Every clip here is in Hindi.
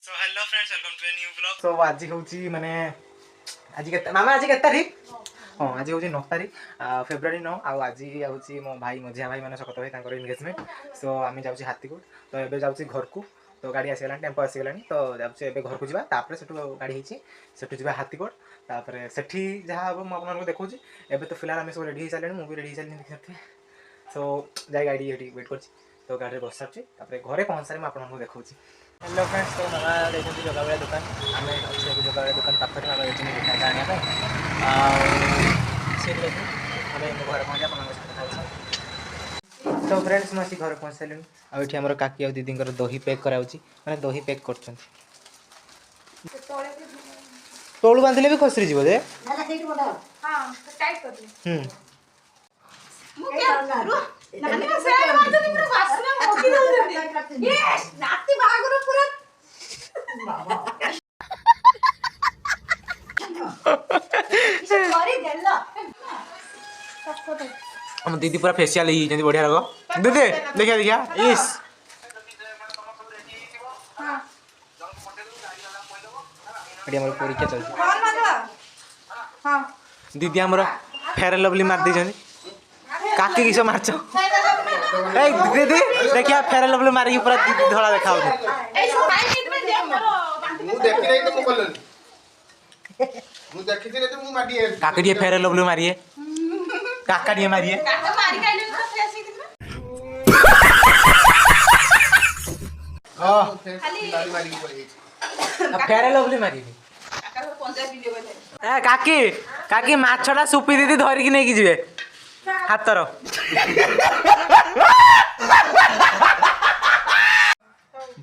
So hello friends welcome to a new vlog. So आज होची माने आज के मामा आज के तारीख हां आज होची 9 तारीख फेब्रुआरी 9 आ आज होची मो भाई मझिया भाई माने सकत होई तांकर एंगेजमेंट। सो आमी जाउची हाथीकोट तो एबे जाउची घर को तो गाड़ी आसी गलानी टेम्पो आसी गलानी तो जाउची एबे घर को जिबा तापर सेटु गाड़ी हिची सेटु जिबा हाथीकोट तापर सेठी जहा हम आपन को देखौची एबे तो फिलहाल आमी सब रेडी ही चलेनी मु भी रेडी ही चलेनी देखते। सो जाई गाड़ी एठी वेट करची तो गाड़ी बस साची तापर घरे पहुंच सारी म आपन को देखौची। हेलो फ्रेंड्स तो मामा देखते जगाबड़ा दुकान आम जगाबड़ा दुकान पाखे मामा देखते मिठा आने घर पहुँचा तो फ्रेंड्स मुझे घर पहुँच सारे आठ आम काकी आ दीदी दही पैक कराऊँगी मैंने दही पैक कर तोलू बांधिले भी खसरी जीव जे हम दीदी पूरा फेशियल ही बढ़िया लग दीदी देखिया देखिया इस परीक्षा चलती दीदी आमर फेयर लवली मार दी काकी किस मार्च दीदी देखिया फेयर लवली मारिकी पूरा धड़ा देखा काकी टे फेयर लवली मारिए काका टे मारिए फेयर लवली मारी काकी काकी माछटा सुपी दीदी धरिकी नहीं जीवे हाथर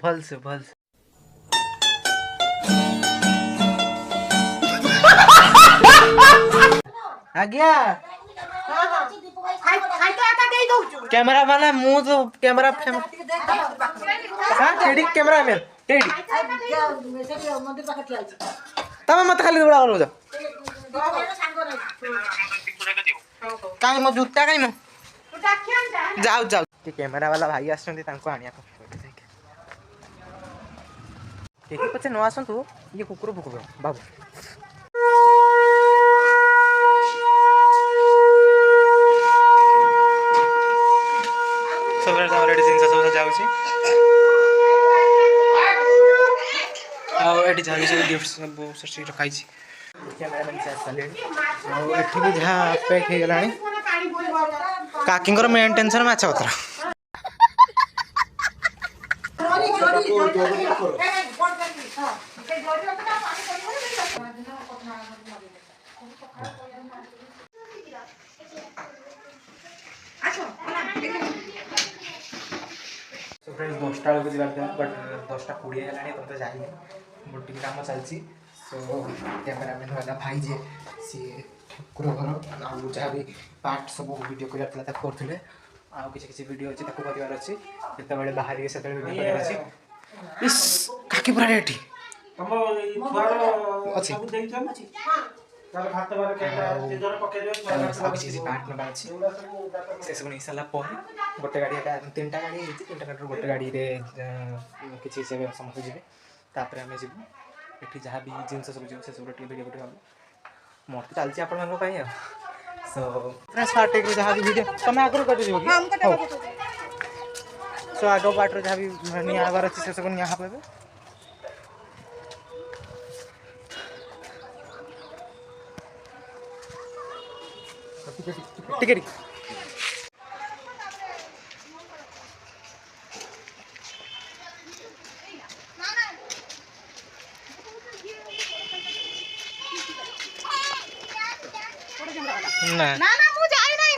भल से आज्ञा कैमरा वाला मुंह तो कैमरा कैमरा मैन तब मत खाली दौड़ा बोलो कहीं मो जूता कहीं जाओ जाओ कैमरा वाला भाई आसुँच आनिया पचे न आसतु ये कुकुर फुकुर बाबू सब ऑलरेडी जिनस सब जाउची आ एटी जाबी से गिफ्ट सब सस्ती रखाई छी कैमरामैन से सलेडी आ एठी भी जहा पैक हे गलानी काकिंगर मेन टेंशन माछ उतर फ्रेंड्स 10टा बेलू जी बट 10टा 20 है तुम तो जाइए गोटे कम चलती सो कैमेरामैन वाला भाई जे सी ठाकुर घर जहाँ भी पार्ट सब वीडियो करार करते आउ किसी वीडियो अच्छी करार अच्छी जिते बाहर से वीडियो करार अच्छी इस काकी पूरा रेडी अच्छी पार्ट नवा अच्छी से सब नहीं सारा गोटे गाड़ी 3टा गाड़ी 3टा गाड़ी गोटे गाड़ी किसी से समस्त जी तापर आम जीव ये जहाँ भी जिन सब जीव से सब वीडियो वीडियो मोर तो चलती आप सो पार्ट जहाँ भी वीडियो तुम आगे कर सो आग पार्ट जहाँ भी निबार अच्छे से सब निहा पाए टिकट ना ना मु जाई नहीं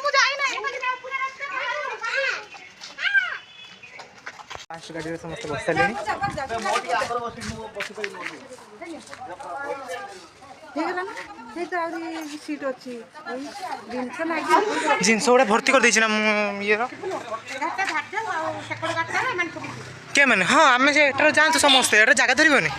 फास्ट गाड़ी रे समस्त बस लेनी जिनस गुड़ा भर्ती कर देछि ना ये के माने हाँ आम से जातु समस्ते जगह धरबनी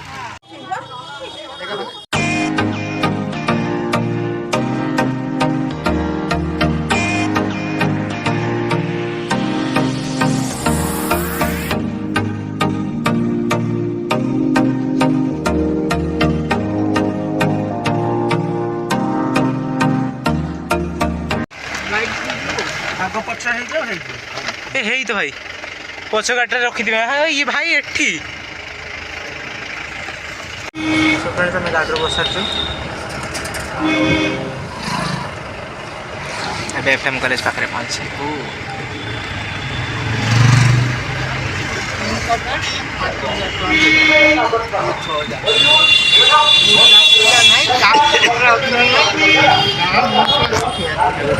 हे तो भाई पछ गाड़ी रखी हाँ ये भाई एठी फ्रेंड्स आम गाड़ी बस सारी एफएम कॉलेज पाखे पहुँचे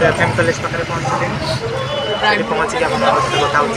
एफएम कॉलेज पाखे पहुँचले पहुँचिक आप कथा हो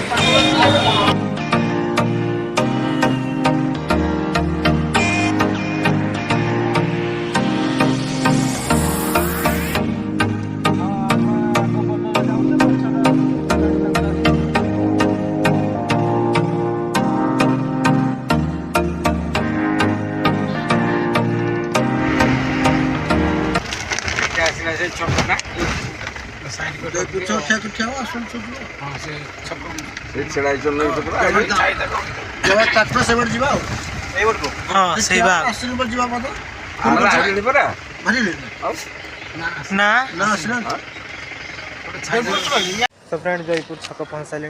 तो फ्रेंड जयपुर छक पहुँच सारे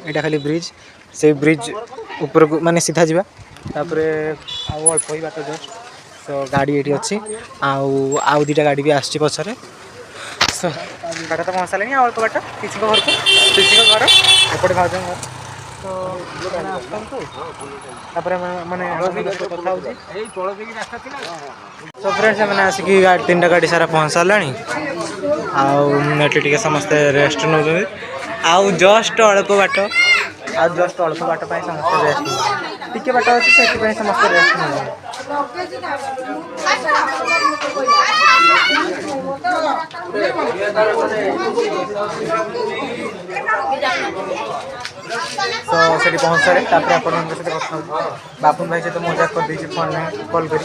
यहाँ खाली ब्रिज से ब्रिज ऊपर को माने सीधा जावा अल्प ही बाट जस्ट तो गाड़ी ये अच्छी आउ दीटा गाड़ी भी आसची पछरे सो बाट तो पहुँच सारे अल्प बाट किसी घर को किसी घर एपटे भाज घर तो मैंने कथा तो फ्रेंड से मैंने आसिकी तीन गाड़ी सारा पहुँच सारा आटे समस्ते रेस्ट नौ आउ जस्ट अल्प बाट समस्त रेस्ट टिके बाट अच्छे से समस्त रेस्ट नौ तो से पहुँच सारे सहित कथा बापुन भाई सहित मजाक कर फोन में कॉल कर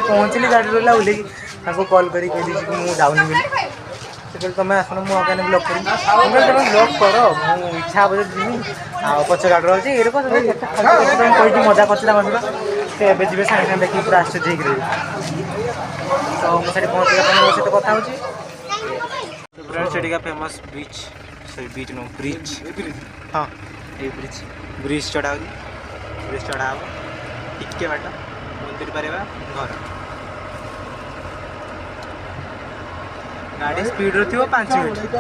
पहुँचली गाड़ी रहा ओल्ल कॉल कर मुझे जाऊनी बोली तुम आस मुझे ब्लॉग कर ब्लॉग कर मुझे इच्छा हे जी पच गाड़ी रही ये कही मजा कर जी सागे सागे देखिए पूरा आश्चर्य हो तो मुझे पहुँच सहित कथा हो फेमस बीच सॉरी बीच नो ब्रिज हाँ ये ब्रिज चढ़ा ब्रिज चढ़ा टिके बाट मंदिर पार घर गाड़ी स्पीड थी 5 मिनट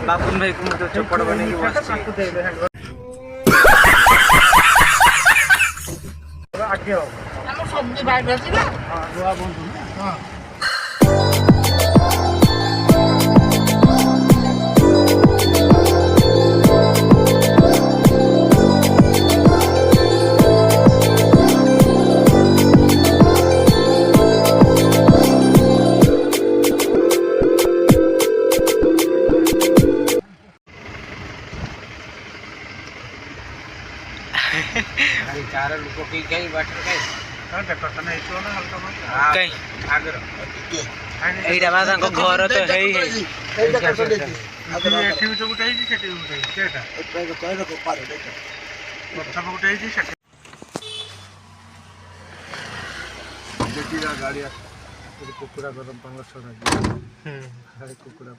बापुन भाई को चौपड़ बने आगे घर तो कुकुड़ा गरम पानी छोड़ा कुकुड़ा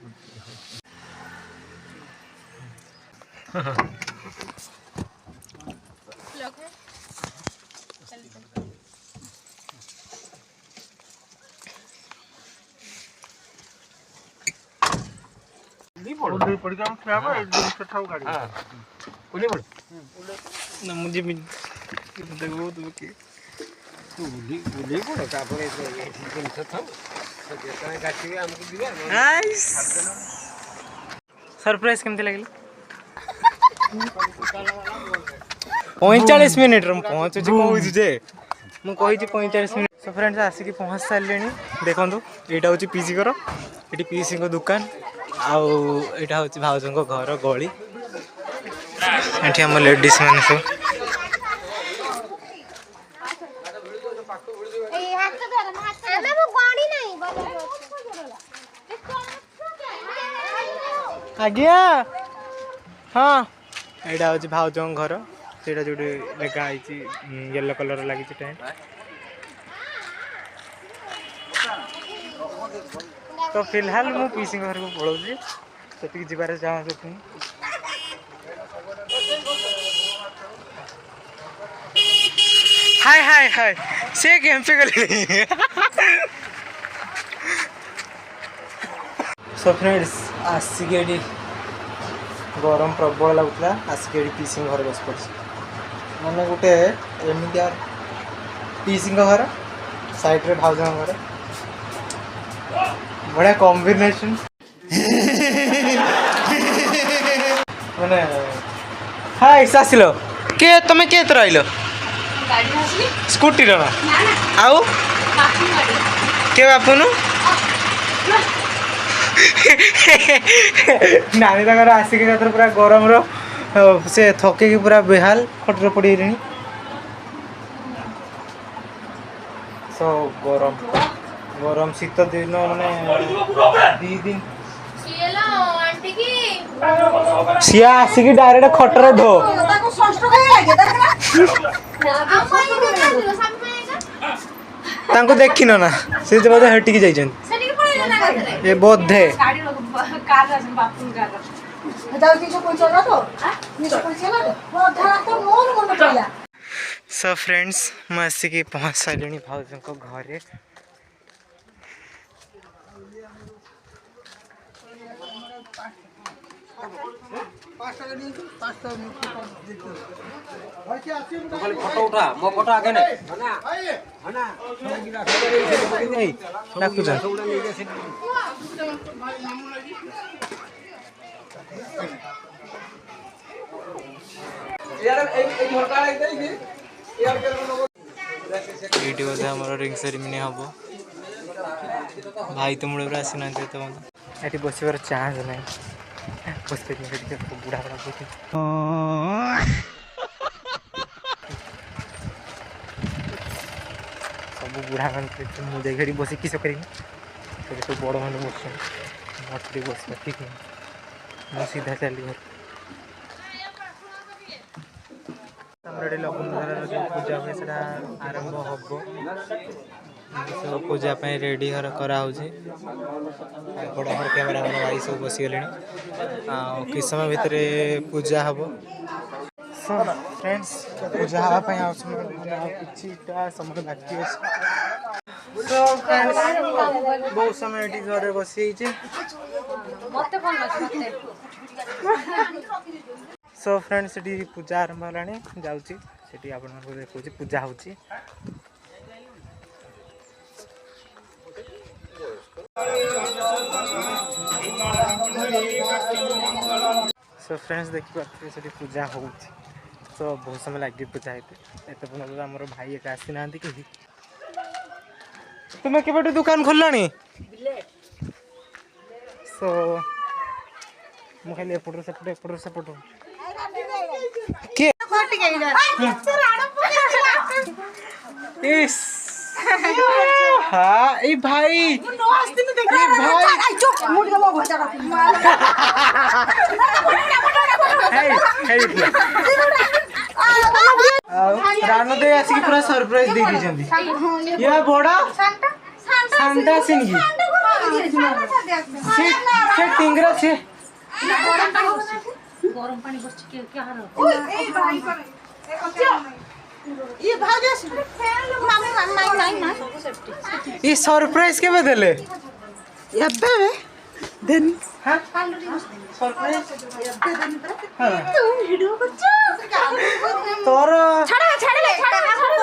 मुझे सरप्राइज केमती लगे 45 मिनट पहुँचुचे कहूँ जे मुझे 45 मिनट सो फ्रेंड्स आसिक पहुँच सारे देखो यहाँ हूँ पीसी घर ये पीसी दुकान आईटा हूँ भाउजों घर गली ये आम लेडीज मैंने सब आज्ञा हाँ यहाँ हूँ भाउजों घर ସେଇଟା ଯୋଉଠି ଲେଖା ହେଇଛି येलो कलर ଲାଗିଛି टेंट। तो फिलहाल मु पीसी घर को पळौची सेठी जिबारे चाहूँ। हाय हाय हाय से गेम पे गले। सो फ्रेंड्स आसिके गरम प्रबल लगुला आसिके पीसी घर बस पड़ी मैंने गोटे एमती पीसी घर साइड रे भाउज घर बड़ा कॉम्बिनेशन मैंने हाय आसिल के तुम के रहिल स्कूटी रो ना आउ के बापुनु नानी तक आसिक पूरा गरम रो से थके पूरा बेहाल खटर पड़ी सो गरम गरम शीत दिन माने 2 दिन सी आसिक डायरेक्ट खटर ढो तांको देखिन ना से बोधे हटिकी जाइछन ये बोधे सो फ्रेंड्स मैं आसिकी पहुँच सारे भाउज घरे फोटो उठा मो फोटो आगे नहीं वीडियो रिंग सेरेमनी हम भाई तो मुड़े आसी ना तो ये बसबार चान्स ना बस बुढ़ा बुढ़ा सब बुढ़ा मान मुझे बस किस कर सब बड़ मान बस मत बस ठीक नहीं मैं सीधा चली घर लग्नधार जो पूजा हुए से आरंभ हम सब पूजा रेडी कराऊँ बड़ बड़ कैमेरा मैन भाई सब बसीगले कि समय भितर पूजा हम फ्रेंड्स पूजा हाँपाई किटा समय बाकी बहुत समय ये घर बसी सो फ्रेंड्स से पूजा आरंभ है जाऊँगी आप देखा पूजा हो सो फ्रेंड्स देखिए से पूजा हो तो बहुत समय लगे पूजा होते एत पर्यटन आम भाई एक आसी ना कहीं तुम्हें के दुकान खोलला सो मुझे एपट सेपट एपट सेपट हाँ ए भाई रानो दे आसिक पूरा सरप्राइज दे दी ये बड़ा सांता सिंह से टिंगरा से गरम पानी बस के क्या हारो ये भाग ये सरप्राइज के बदले यब्बे देन हां सरप्राइज यब्बे देन हां तू वीडियो करछ तोर छाड़ा छाड़ले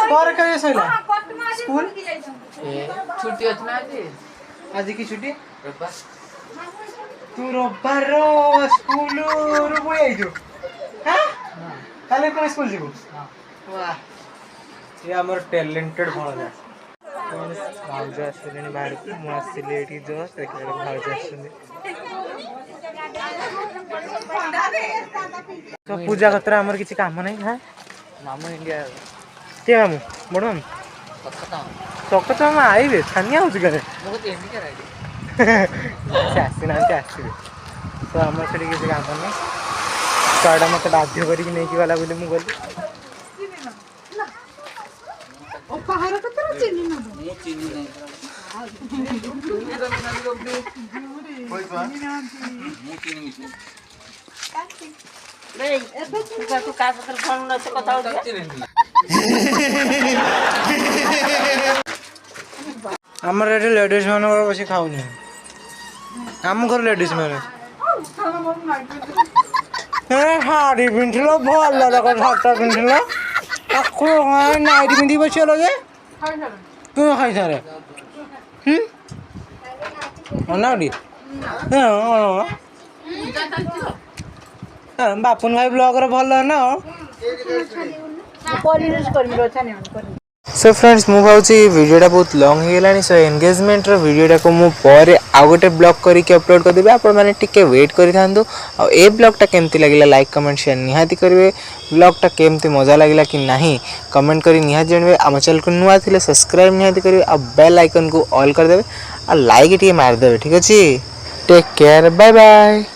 तोर करे सइला स्कूल छुट्टी अछि ना आज की छुट्टी रब्बा तू रब्बार स्कूल रो बोई जो हां काले कोन स्कूल जीबो वाह ये हमर टैलेंटेड भणजा भाउज आसले बाहर को मु आसले एठी जस्ट देखले भाउज आसले तो पूजा कतरा हमर किछि काम नै हां मामू इंडिया के मामू बड़ मामू सकत हम आइबे छानिया हो गरे बहुत एमी कराइ से आसी तो हमर से किछि काम नै साडा मते बाध्य करी नै कि वाला बोले मु गली ବାହାର କଥା ଚିନି ନା ମୁଁ ଚିନି ନାହିଁ ମୁଁ ଚିନି ମିଶେ ତୁ କାହା ପାଖରେ ଫୋନ ଅଛି କଥା ହଉଛୁ ଆମର ଏଠି ଲେଡିଜ ମାନଙ୍କର ବସି ଖାଉନି ଆମ ଘର ଲେଡିଜ ମାନେ ଶାଢ଼ୀ ପିନ୍ଧିଲ ଭଲ ଦେଖ ଶାଢ଼ୀଟା ପିନ୍ଧିଲ ତାକୁ ନାଇଟି ପିନ୍ଧିକି ବସିଗଲ ଯେ ତୁ ଖାଇସାରେ ଅନାଉଟି ବାପୁନ ଭାଇ ବ୍ଲଗରେ ଭଲ ନା सो फ्रेंड्स मु भावुची वीडियोटा बहुत लॉन्ग हो गलानी सो एंगेजमेंट रो वीडियोटा को मु परे आउ गोटे ब्लॉग करके अपलोड कर देबे आपण माने टिके वेट करि थांदो आ ए ब्लॉगटा केमती लागिला लाइक कमेंट शेयर निहाती करिवे ब्लॉगटा केमती मजा लागिला कि नाही कमेंट करी निहाती जनबे हम चैनल को नुआ थिले सब्सक्राइब निहाती करिवे आ बेल आइकन को ऑल कर देबे आ लाइक टिके मार देबे ठीक अछि टेक केयर बाय बाय।